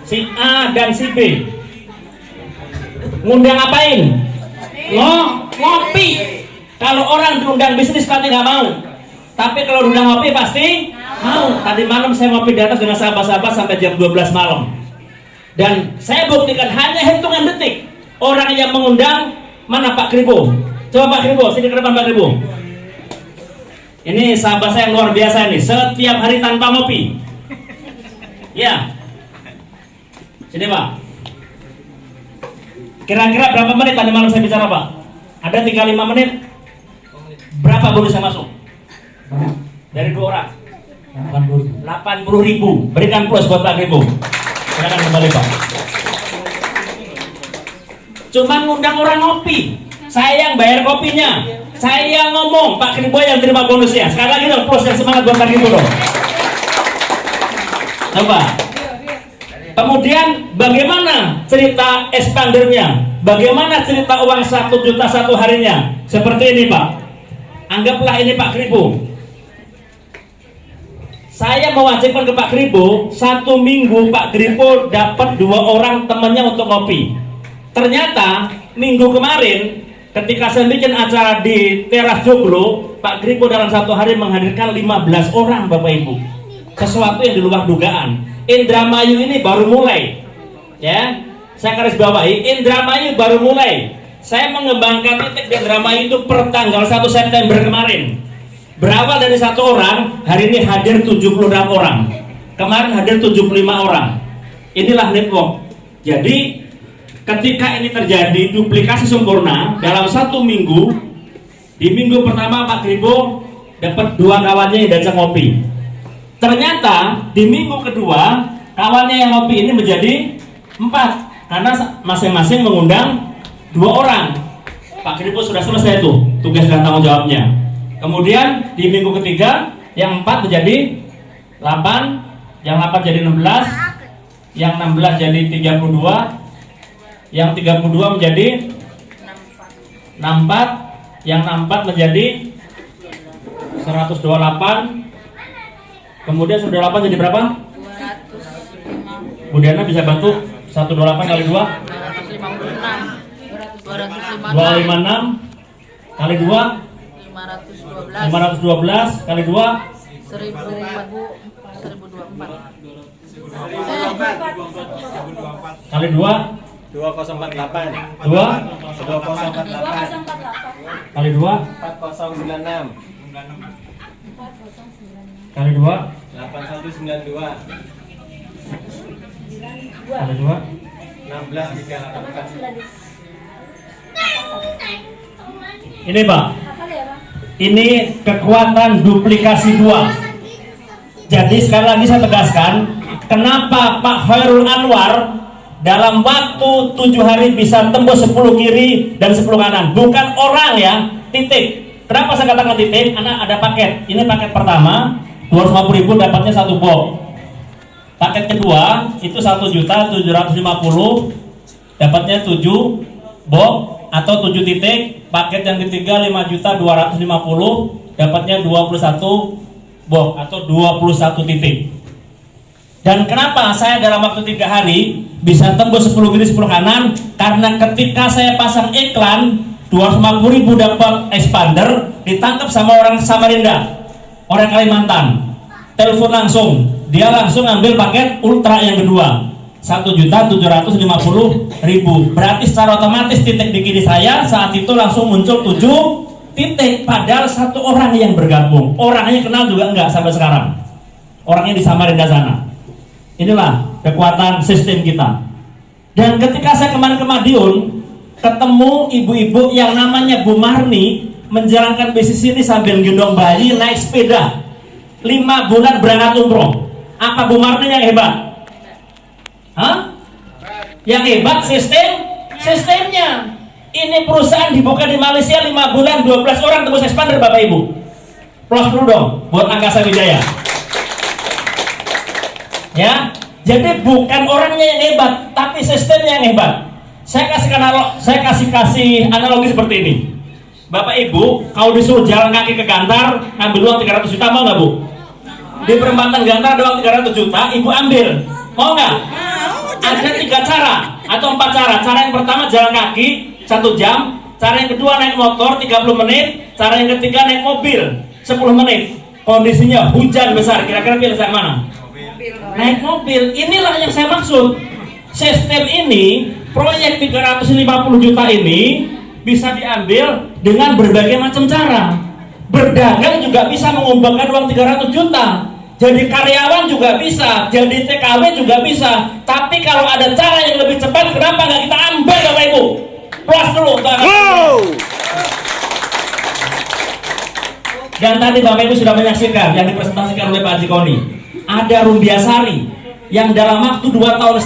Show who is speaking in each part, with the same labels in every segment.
Speaker 1: si A dan si B. Ngundang ngapain? Ngopi. Kalau orang diundang bisnis pasti nggak mau. Tapi kalau diundang ngopi pasti mau. Tadi malam saya ngopi di atas dengan sahabat-sahabat sampai jam 12 malam. Dan saya buktikan hanya hitungan detik. Orang yang mengundang, mana Pak Kribo? Coba Pak Kribo, sini ke depan Pak Kribo. Ini sahabat saya yang luar biasa nih, setiap hari tanpa ngopi. Ya. Sini Pak. Kira-kira berapa menit tadi malam saya bicara Pak? Ada 35 menit. Berapa bonus yang masuk? Dari 2 orang. 80.000. Berikan plus buat Pak Kribo. Silakan kembali Pak. Cuman ngundang orang ngopi. Saya yang bayar kopinya. Saya yang ngomong, Pak Kribo yang terima bonusnya. Sekali lagi dong, plus yang semangat buat Pak Kribo dong. Coba. Kemudian bagaimana cerita expandernya? Bagaimana cerita uang 1 juta satu harinya? Seperti ini Pak. Anggaplah ini Pak Kribo. Saya mewajibkan ke Pak Kribo, 1 minggu Pak Kribo dapat 2 orang temannya untuk ngopi. Ternyata minggu kemarin ketika saya bikin acara di Teras Joglo, Pak Kribo dalam 1 hari menghadirkan 15 orang Bapak Ibu. Sesuatu yang di luar dugaan. Indramayu ini baru mulai. Ya, saya garis bawahi, Indramayu baru mulai. Saya mengembangkan titik di Indramayu itu per tanggal 1 September kemarin. Berawal dari 1 orang, hari ini hadir 76 orang. Kemarin hadir 75 orang. Inilah network. Jadi ketika ini terjadi duplikasi sempurna dalam 1 minggu, di minggu pertama Pak Kribo dapat 2 kawannya yang diajak ngopi. Ternyata di minggu kedua kawannya yang ngopi ini menjadi 4 karena masing-masing mengundang 2 orang. Pak Kribo sudah selesai tuh tugas dan tanggung jawabnya. Kemudian di minggu ketiga yang 4 menjadi 8, yang 8 jadi 16, yang 16 jadi 32, yang 32 menjadi 64, yang 64 menjadi 128. Kemudian 128 jadi berapa? 250. Bu Diana bisa bantu 128 kali 2? 256 kali 2? 512 kali 2? 1024 kali 2?
Speaker 2: 2048
Speaker 1: kali 2?
Speaker 2: 4096
Speaker 1: kali 2?
Speaker 2: 8192
Speaker 1: kali 2?
Speaker 2: 16384.
Speaker 1: Ini Pak, ini kekuatan duplikasi 2. Jadi sekali lagi saya tegaskan, kenapa Pak Khairul Anwar dalam waktu 7 hari bisa tembus 10 kiri dan 10 kanan? Bukan orang ya, titik. Kenapa saya katakan titik? Karena ada paket. Ini paket pertama 250.000 dapatnya 1 box. Paket kedua itu 1.750.000 dapatnya 7 box atau 7 titik. Paket yang ketiga 5.250.000 dapatnya 21 box atau 21 titik. Dan kenapa saya dalam waktu 3 hari bisa tembus 10 kiri 10 kanan? Karena ketika saya pasang iklan 250.000 dapat expander, ditangkap sama orang Samarinda, orang Kalimantan, telepon langsung, dia langsung ngambil paket ultra yang kedua 1.750.000. Berarti secara otomatis titik di kiri saya saat itu langsung muncul 7 titik, padahal 1 orang yang bergabung. Orangnya kenal juga enggak sampai sekarang, orangnya di Samarinda sana. Inilah kekuatan sistem kita. Dan ketika saya kemarin ke Madiun, ketemu ibu-ibu yang namanya Bu Marni menjalankan bisnis ini sambil gendong bayi, naik sepeda 5 bulan berangkat umroh. Apa Bu Marni yang hebat? Hah? Yang hebat sistemnya. Ini perusahaan dibuka di Malaysia 5 bulan 12 orang tembus expander Bapak Ibu. Plus dulu dong buat Angkasa Wijaya. Ya, jadi bukan orangnya yang hebat, tapi sistemnya yang hebat. Saya kasih analogi seperti ini. Bapak Ibu, kalau disuruh jalan kaki ke Gantar, ambil uang 300 juta, mau nggak Bu? Di perempatan Gantar ada uang 300 juta, Ibu ambil, mau nggak? Ada 3 cara atau 4 cara. Cara yang pertama jalan kaki 1 jam. Cara yang kedua naik motor 30 menit. Cara yang ketiga naik mobil 10 menit. Kondisinya hujan besar. Kira-kira pilih yang mana? Naik mobil. Inilah yang saya maksud. Sistem ini, proyek 350 juta ini bisa diambil dengan berbagai macam cara. Berdagang juga bisa mengumpulkan uang 300 juta. Jadi karyawan juga bisa, jadi TKW juga bisa. Tapi kalau ada cara yang lebih cepat, kenapa nggak kita ambil, Bapak Ibu? Plus dulu. Dan tadi Bapak Ibu sudah menyaksikan yang dipresentasikan oleh Pak Haji Koni. Ada Rumbiasari yang dalam waktu 2,5 tahun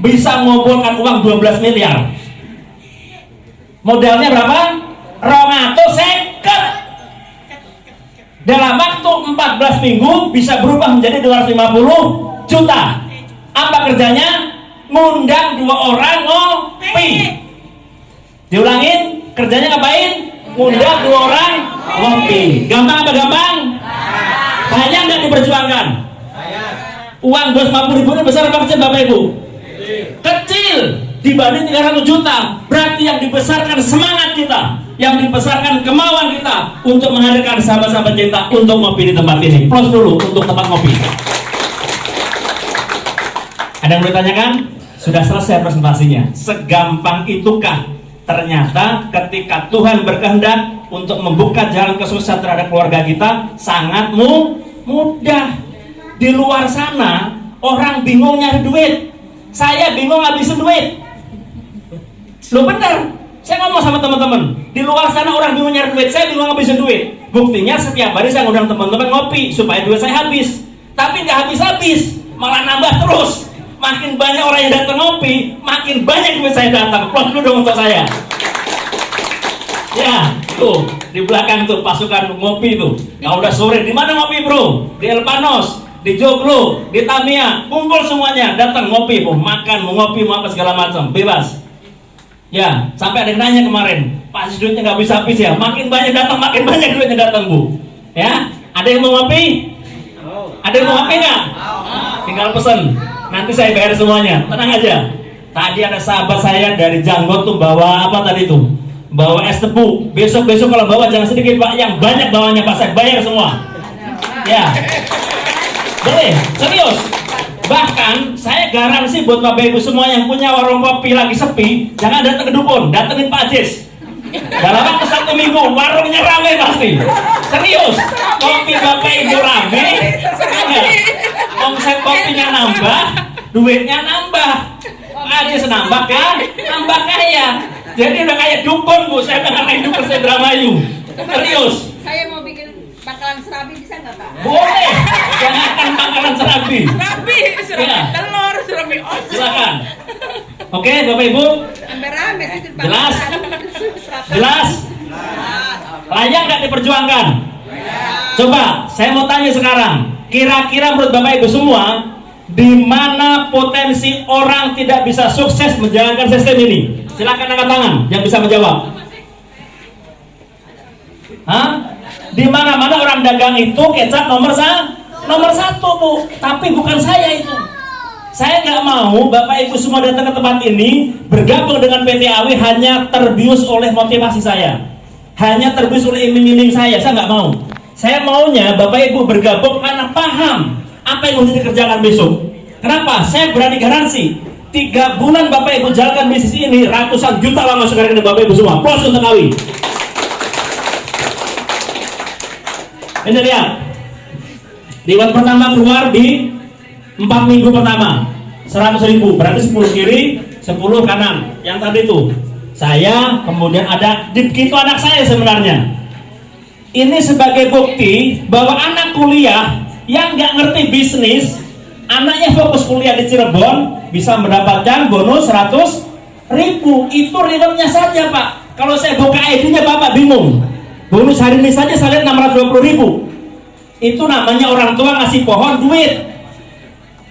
Speaker 1: bisa mengumpulkan uang 12 miliar. Modalnya berapa? 250. Dalam waktu 14 minggu bisa berubah menjadi 250 juta. Apa kerjanya? Ngundang 2 orang ngopi. Diulangin, kerjanya ngapain? Ngundang 2 orang ngopi. Gampang apa gampang? Banyak nggak diperjuangkan? Uang 250 ribu ini besar apa kecil Bapak Ibu? Kecil dibanding 300 juta. Berarti yang dibesarkan semangat kita, yang dibesarkan kemauan kita untuk menghadirkan sahabat-sahabat kita untuk ngopi di tempat ini. Plus dulu untuk tempat ngopi. Ada yang boleh tanyakan? Sudah selesai presentasinya. Segampang itukah? Ternyata ketika Tuhan berkehendak untuk membuka jalan kesuksesan terhadap keluarga kita, sangat mudah. Di luar sana orang bingung nyari duit. Saya bingung ngabisin duit. Loh benar, saya ngomong sama teman-teman. Di luar sana orang bingung nyari duit, saya bingung ngabisin duit. Buktinya setiap hari saya ngundang teman-teman ngopi supaya duit saya habis. Tapi nggak habis-habis, malah nambah terus. Makin banyak orang yang datang ngopi, makin banyak duit saya datang. Plus dulu dong untuk saya. Ya, tuh di belakang tuh pasukan ngopi tuh. Kalau udah sore, di mana ngopi bro? Di El Panos, di Joglo, di Tamiya, kumpul semuanya, datang ngopi, mau makan, mau ngopi, mau apa segala macam, bebas. Ya, sampai ada yang nanya kemarin, Pak duitnya nggak bisa habis ya. Makin banyak datang, makin banyak duitnya datang Bu. Ya, ada yang mau ngopi? Ada yang mau ngopi nggak? Tinggal pesen. Nanti saya bayar semuanya, tenang aja. Tadi ada sahabat saya dari Janggot tuh bawa apa tadi tuh? Bawa es tebu. Besok-besok kalau bawa jangan sedikit Pak, yang banyak bawanya Pak, saya bayar semua. Ya, boleh, serius. Bahkan saya garansi buat Bapak Ibu semua yang punya warung kopi lagi sepi, jangan datang ke dukun, datengin Pak Jis. Dalam waktu 1 minggu warungnya rame pasti. Serius, kopi Bapak Ibu rame, omset kopinya nambah, duitnya nambah. Aja nambah kan, nambah kaya. Jadi udah kayak dukun Bu, saya udah main dukun, saya Dramayu. Serius.
Speaker 3: Saya mau bikin bakalan serabi, bisa nggak Pak?
Speaker 1: Boleh, jangan bakalan serabi.
Speaker 3: Serabi
Speaker 1: Ya.
Speaker 3: telur, serabi oncom.
Speaker 1: Silakan. Oke, Bapak Ibu,
Speaker 3: Rame-rame sih, Pak.
Speaker 1: jelas? Jelas? Layak nggak diperjuangkan? Coba, saya mau tanya sekarang. Kira-kira menurut Bapak Ibu semua, di mana potensi orang tidak bisa sukses menjalankan sistem ini? Silakan angkat tangan yang bisa menjawab. Hah? Di mana-mana orang dagang itu kecap nomor 1 Bu, tapi bukan saya itu. Saya nggak mau Bapak Ibu semua datang ke tempat ini bergabung dengan PT AW hanya terbius oleh motivasi saya, hanya terbius oleh iming-iming saya nggak mau. Saya maunya Bapak Ibu bergabung karena paham apa yang harus dikerjakan besok. Kenapa? Saya berani garansi 3 bulan Bapak Ibu jalankan bisnis ini, ratusan juta uang masuk ke Bapak Ibu semua, plus untuk AW. Ini lihat, Dewan pertama keluar di 4 minggu pertama 100.000, berarti 10 kiri 10 kanan. Yang tadi itu saya, kemudian ada itu anak saya sebenarnya. Ini sebagai bukti bahwa anak kuliah yang nggak ngerti bisnis, anaknya fokus kuliah di Cirebon bisa mendapatkan bonus 100.000. Itu rewardnya saja Pak. Kalau saya buka ID-nya Bapak bingung. Bonus hari ini saja saya lihat 620.000. Itu namanya orang tua ngasih pohon duit.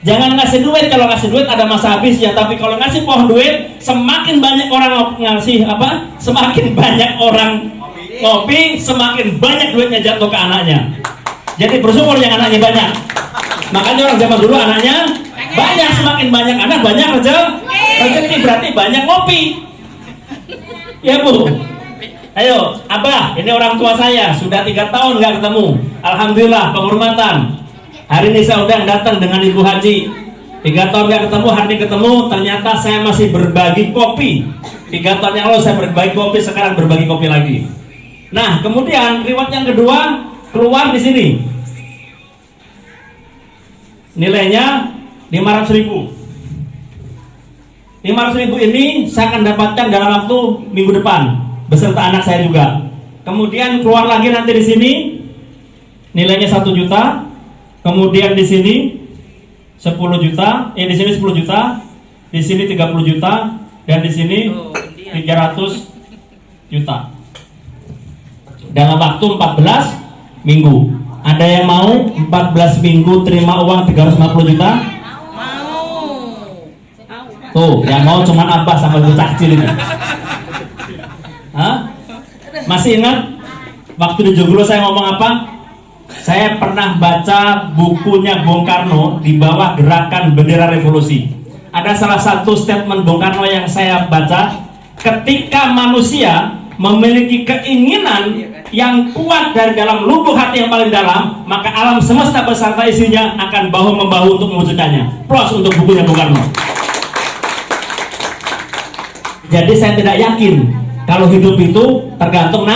Speaker 1: Jangan ngasih duit, kalau ngasih duit ada masa habisnya. Tapi kalau ngasih pohon duit, semakin banyak orang ngasih apa? Semakin banyak orang ngopi, semakin banyak duitnya jatuh ke anaknya. Jadi bersyukur yang anaknya banyak. Makanya orang zaman dulu anaknya Banyak, semakin banyak anak banyak rezeki, berarti banyak ngopi. Ya Bu. Ayo, Abah, ini orang tua saya sudah 3 tahun nggak ketemu. Alhamdulillah, penghormatan. Hari ini saya undang datang dengan Ibu Haji. 3 tahun nggak ketemu, hari ini ketemu. Ternyata saya masih berbagi kopi. 3 tahun yang lalu saya berbagi kopi, sekarang berbagi kopi lagi. Nah, kemudian riwayat yang kedua keluar di sini. Nilainya 500.000. 500.000 ini saya akan dapatkan dalam waktu minggu depan beserta anak saya juga. Kemudian keluar lagi nanti di sini nilainya 1 juta. Kemudian di sini 10 juta, di sini 10 juta, di sini 30 juta, dan di sini 300 juta. Dalam waktu 14 minggu. Ada yang mau 14 minggu terima uang 350 juta? Tuh, yang mau cuma Abah sama Ibu Cakcil ini. Hah? Masih ingat waktu di Joglo saya ngomong apa? Saya pernah baca bukunya Bung Karno di bawah gerakan bendera revolusi. Ada salah satu statement Bung Karno yang saya baca, ketika manusia memiliki keinginan yang kuat dari dalam lubuk hati yang paling dalam, maka alam semesta beserta isinya akan bahu-membahu untuk mewujudkannya. Plus untuk bukunya Bung Karno. Jadi saya tidak yakin kalau hidup itu tergantung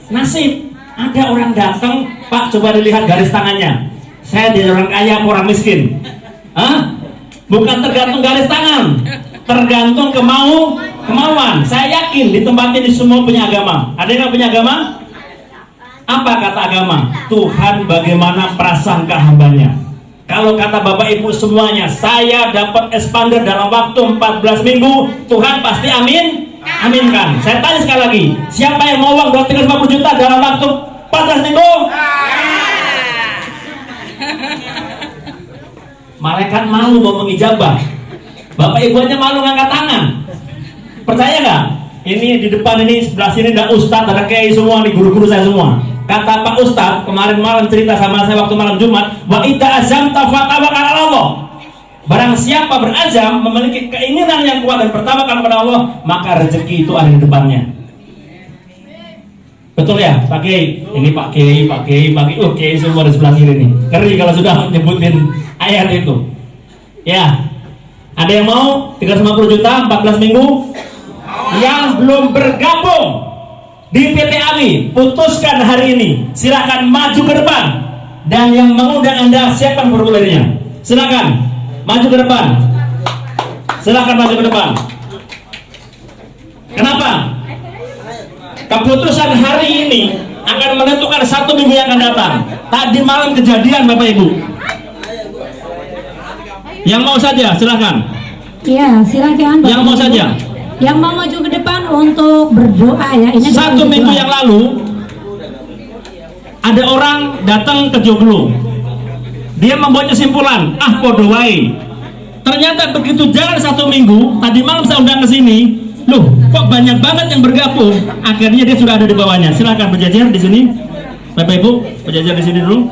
Speaker 1: nasib. Ada orang datang, Pak, coba dilihat garis tangannya. Saya jadi orang kaya, orang miskin. Hah? Bukan tergantung garis tangan, tergantung kemauan. Saya yakin di tempat ini semua punya agama. Ada yang punya agama? Apa kata agama? Tuhan bagaimana prasangka hambanya. Kalau kata Bapak Ibu semuanya, saya dapat expander dalam waktu 14 minggu, Tuhan pasti aminkan. Saya tanya sekali lagi, siapa yang mau uang 250 juta dalam waktu 14 minggu? Malaikat malu mau mengijabah. Bapak Ibu aja malu ngangkat tangan. Percaya nggak? Ini di depan ini sebelah sini ada ustadz, ada kiai semua nih, guru-guru saya semua. Kata Pak Ustadz kemarin malam cerita sama saya waktu malam Jumat, wa idza azamta fatawakkal 'ala Allah. Barang siapa berazam memiliki keinginan yang kuat dan bertawakal kepada Allah, maka rezeki itu ada di depannya. Betul ya, Pak Kiai? Ini Pak Kiai, oh Kiai semua di sebelah kiri nih. Ngeri kalau sudah nyebutin ayat itu. Ya, ada yang mau 350 juta 14 minggu? Yang belum bergabung di PT AMI, putuskan hari ini. Silakan maju ke depan. Dan yang mengundang Anda siapkan formulirnya. Silakan maju ke depan. Silakan maju ke depan. Kenapa? Keputusan hari ini akan menentukan 1 minggu yang akan datang. Tadi malam kejadian Bapak Ibu. Yang mau saja silakan.
Speaker 4: Iya, silakan.
Speaker 1: Yang mau saja.
Speaker 4: Yang mau maju ke depan untuk berdoa ya. Ini
Speaker 1: 1 minggu yang lalu ada orang datang ke Joglo. Dia membuat kesimpulan, podo wae. Ternyata begitu jalan 1 minggu, tadi malam saya undang ke sini, loh kok banyak banget yang bergabung. Akhirnya dia sudah ada di bawahnya. Silakan berjajar di sini, Bapak Ibu, berjajar di sini dulu.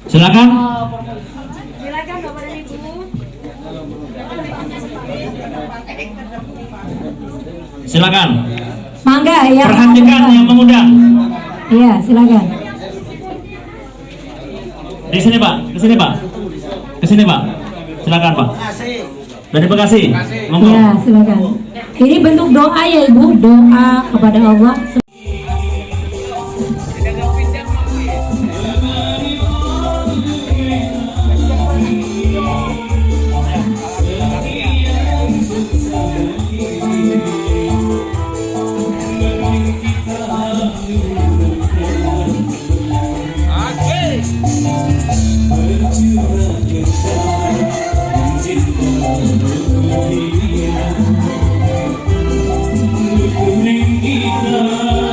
Speaker 1: Silakan.
Speaker 3: Silakan Bapak dan Ibu.
Speaker 1: Silakan.
Speaker 4: Mangga ya.
Speaker 1: Perhatikan yang mengundang.
Speaker 4: Iya, silakan.
Speaker 1: Di sini Pak, ke sini Pak. Ke sini Pak. Silakan Pak. Dari Bekasi. Monggo.
Speaker 4: Iya, silakan. Ini bentuk doa ya Ibu, doa kepada Allah.
Speaker 5: Kita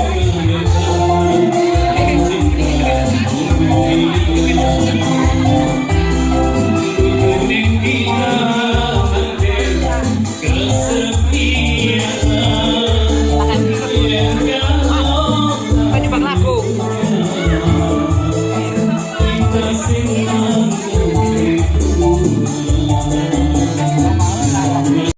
Speaker 5: Amin.